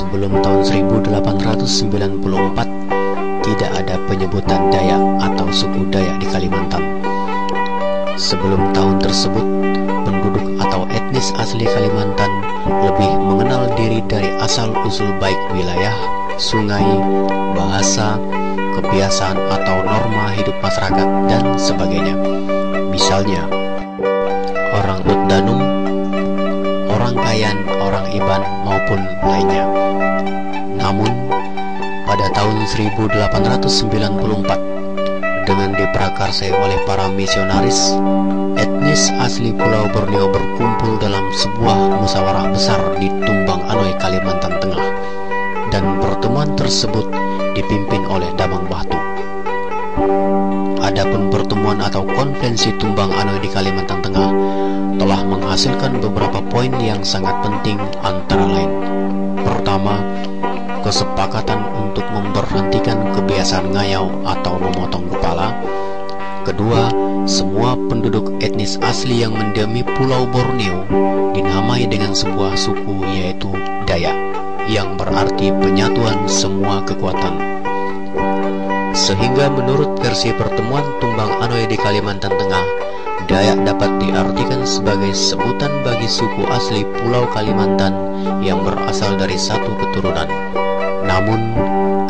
Sebelum tahun 1894 tidak ada penyebutan Dayak atau suku Dayak di Kalimantan. Sebelum tahun tersebut, penduduk atau etnis asli Kalimantan lebih mengenal diri dari asal-usul baik wilayah, sungai, bahasa, kebiasaan atau norma hidup masyarakat, dan sebagainya. Misalnya, orang Utdanum, orang Kayan, orang Iban, maupun lainnya. Namun, pada tahun 1894, dengan diprakarsai oleh para misionaris, etnis asli Pulau Borneo berkumpul dalam sebuah musyawarah besar di Tumbang Anoy, Kalimantan Tengah, dan pertemuan tersebut dipimpin oleh Damang Batu. Adapun pertemuan atau konferensi Tumbang Anoy di Kalimantan Tengah telah menghasilkan beberapa poin yang sangat penting, antara lain: pertama, kesepakatan untuk memberhentikan kebiasaan ngayau atau memotong kepala. Kedua, semua penduduk etnis asli yang mendiami Pulau Borneo dinamai dengan sebuah suku, yaitu Dayak, yang berarti penyatuan semua kekuatan. Sehingga menurut versi pertemuan Tumbang Anoy di Kalimantan Tengah, Dayak dapat diartikan sebagai sebutan bagi suku asli Pulau Kalimantan yang berasal dari satu keturunan. Namun,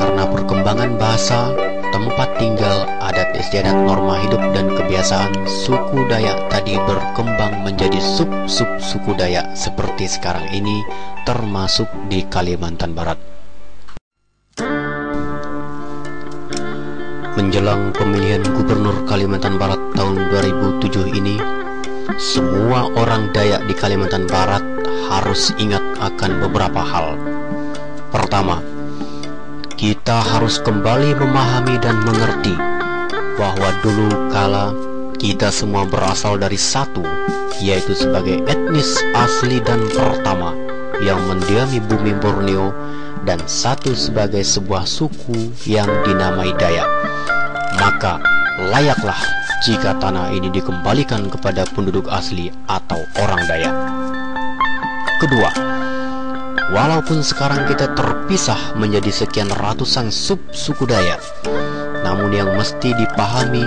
karena perkembangan bahasa, tempat tinggal, adat istiadat, norma hidup, dan kebiasaan, suku Dayak tadi berkembang menjadi sub-sub suku Dayak seperti sekarang ini, termasuk di Kalimantan Barat. Menjelang pemilihan gubernur Kalimantan Barat tahun 2007 ini, semua orang Dayak di Kalimantan Barat harus ingat akan beberapa hal. Pertama, kita harus kembali memahami dan mengerti bahwa dulu kala kita semua berasal dari satu, yaitu sebagai etnis asli dan pertama yang mendiami bumi Borneo, dan satu sebagai sebuah suku yang dinamai Dayak. Maka layaklah jika tanah ini dikembalikan kepada penduduk asli atau orang Dayak. Kedua, walaupun sekarang kita terpisah menjadi sekian ratusan sub-suku Dayak, namun yang mesti dipahami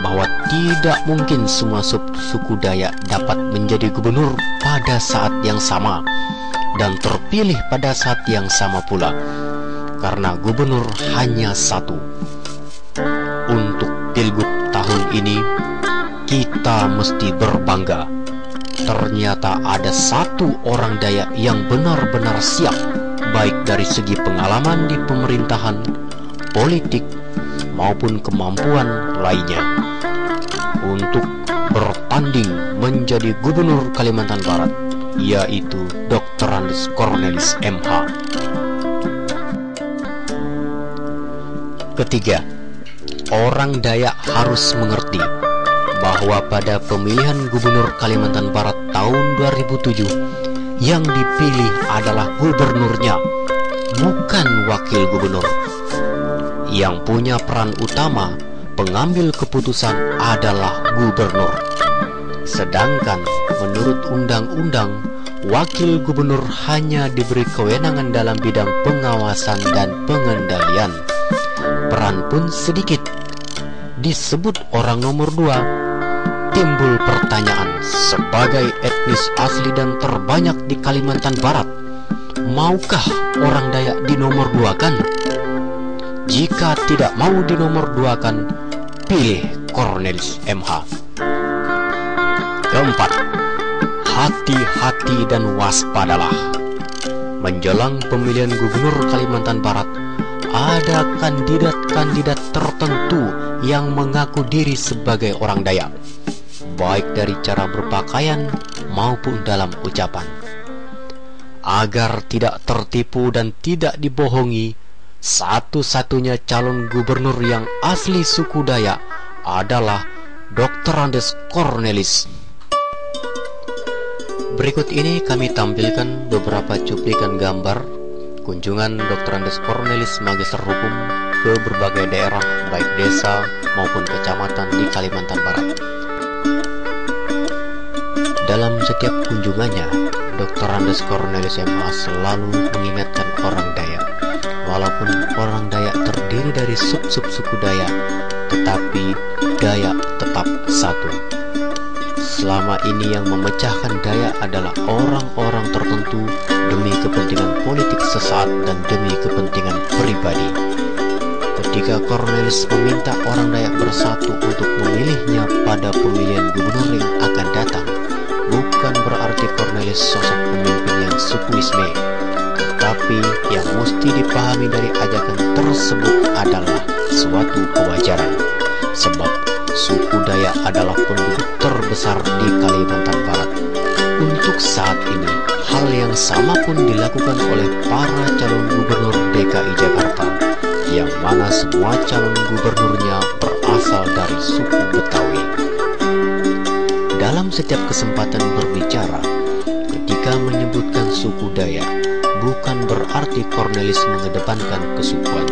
bahwa tidak mungkin semua sub-suku Dayak dapat menjadi gubernur pada saat yang sama dan terpilih pada saat yang sama pula, karena gubernur hanya satu. Untuk pilgub tahun ini, kita mesti berbangga. Ternyata ada satu orang Dayak yang benar-benar siap, baik dari segi pengalaman di pemerintahan, politik, maupun kemampuan lainnya, untuk bertanding menjadi gubernur Kalimantan Barat, yaitu Dr. Andes Cornelis MH. Ketiga, orang Dayak harus mengerti bahwa pada pemilihan gubernur Kalimantan Barat tahun 2007, yang dipilih adalah gubernurnya, bukan wakil gubernur. Yang punya peran utama pengambil keputusan adalah gubernur. Sedangkan menurut undang-undang, wakil gubernur hanya diberi kewenangan dalam bidang pengawasan dan pengendalian. Peran pun sedikit. Disebut orang nomor 2. Timbul pertanyaan, sebagai etnis asli dan terbanyak di Kalimantan Barat, maukah orang Dayak dinomor 2-kan? Jika tidak mau dinomor 2-kan, pilih Cornelis MH. Keempat, hati-hati dan waspadalah. Menjelang pemilihan gubernur Kalimantan Barat, ada kandidat-kandidat tertentu yang mengaku diri sebagai orang Dayak, baik dari cara berpakaian maupun dalam ucapan. Agar tidak tertipu dan tidak dibohongi, satu-satunya calon gubernur yang asli suku Dayak adalah Dr. Andes Cornelis. Berikut ini kami tampilkan beberapa cuplikan gambar kunjungan Dr. Andes Cornelis Magister Hukum ke berbagai daerah, baik desa maupun kecamatan di Kalimantan Barat. Dalam setiap kunjungannya, Dr. Andes Cornelis MH selalu mengingatkan orang Dayak. Walaupun orang Dayak terdiri dari sub-sub suku Dayak, tetapi Dayak tetap satu. Selama ini yang memecahkan Dayak adalah orang-orang tertentu demi kepentingan politik sesaat dan demi kepentingan pribadi. Ketika Cornelis meminta orang Dayak bersatu untuk memilihnya pada pemilihan gubernur yang akan datang, bukan berarti Cornelis sosok pemimpin yang sukuisme, tetapi yang mesti dipahami dari ajakan tersebut adalah suatu kewajaran, sebab suku Dayak adalah penduduk terbesar di Kalimantan Barat. Untuk saat ini, hal yang sama pun dilakukan oleh para calon gubernur DKI Jakarta, yang mana semua calon gubernurnya berasal dari suku Betawi. Dalam setiap kesempatan berbicara, ketika menyebutkan suku Dayak, bukan berarti Cornelis mengedepankan kesukuan,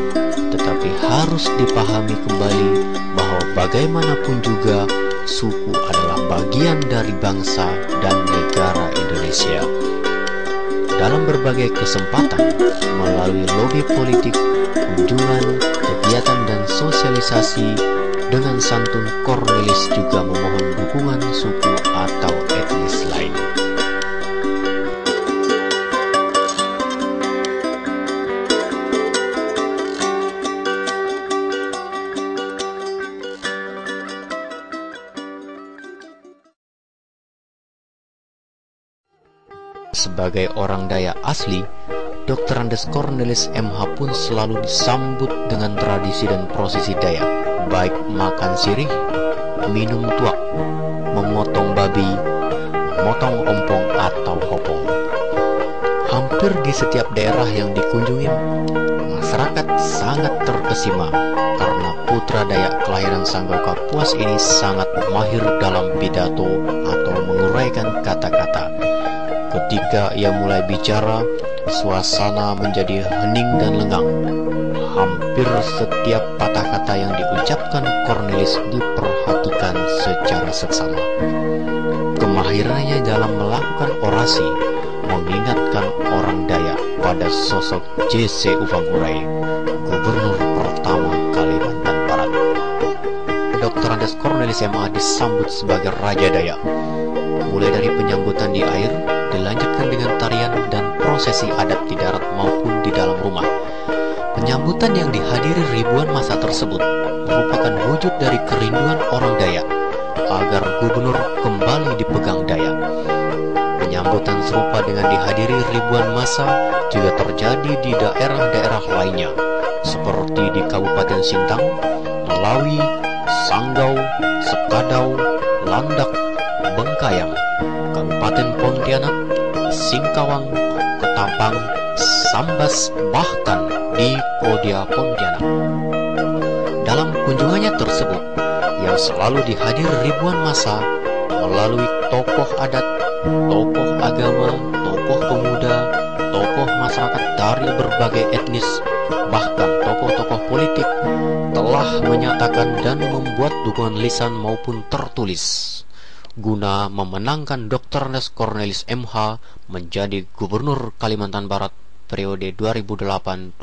tetapi harus dipahami kembali bahwa bagaimanapun juga suku adalah bagian dari bangsa dan negara Indonesia. Dalam berbagai kesempatan, melalui lobby politik, kunjungan, kegiatan dan sosialisasi, dengan santun Cornelis juga memohon dukungan suku atau etnis lain. Sebagai orang Dayak asli, Dr. Andes Cornelis MH pun selalu disambut dengan tradisi dan prosesi Dayak, baik makan sirih, minum tuak, memotong babi, memotong ompong atau hopong. Hampir di setiap daerah yang dikunjungi, masyarakat sangat terkesima karena putra Dayak kelahiran Sanggau Kapuas ini sangat mahir dalam pidato atau menguraikan kata-kata. Ketika ia mulai bicara, suasana menjadi hening dan lengang. Hampir setiap patah kata yang diucapkan Cornelis diperhatikan secara seksama. Kemahirannya dalam melakukan orasi mengingatkan orang Dayak pada sosok J.C. Ufangkurai, gubernur pertama Kalimantan Barat. Dr. Andes Cornelis MH disambut sebagai Raja Dayak. Mulai dari penyambutan di air, dilanjutkan dengan tarian dan prosesi adat di darat maupun di dalam rumah. Penyambutan yang dihadiri ribuan massa tersebut merupakan wujud dari kerinduan orang Dayak agar gubernur kembali dipegang Dayak. Penyambutan serupa dengan dihadiri ribuan massa juga terjadi di daerah-daerah lainnya, seperti di Kabupaten Sintang, Melawi, Sanggau, Sekadau, Landak, Bengkayang, Kabupaten Pontianak, Singkawang, Ketapang, Sambas, bahkan di Kodia Pontianak. Dalam kunjungannya tersebut, yang selalu dihadiri ribuan massa melalui tokoh adat, tokoh agama, tokoh pemuda, tokoh masyarakat dari berbagai etnis, bahkan tokoh-tokoh politik, telah menyatakan dan membuat dukungan lisan maupun tertulis guna memenangkan Dr. Andes Cornelis MH menjadi Gubernur Kalimantan Barat periode 2008-2013.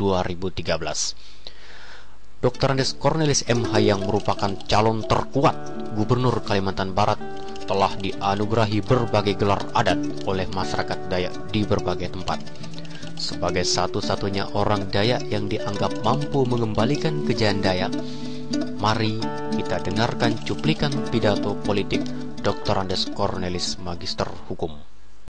Dr. Andes Cornelis MH yang merupakan calon terkuat Gubernur Kalimantan Barat telah dianugerahi berbagai gelar adat oleh masyarakat Dayak di berbagai tempat. Sebagai satu-satunya orang Dayak yang dianggap mampu mengembalikan kejayaan Dayak, mari kita dengarkan cuplikan pidato politik Dr. Andes Cornelis Magister Hukum.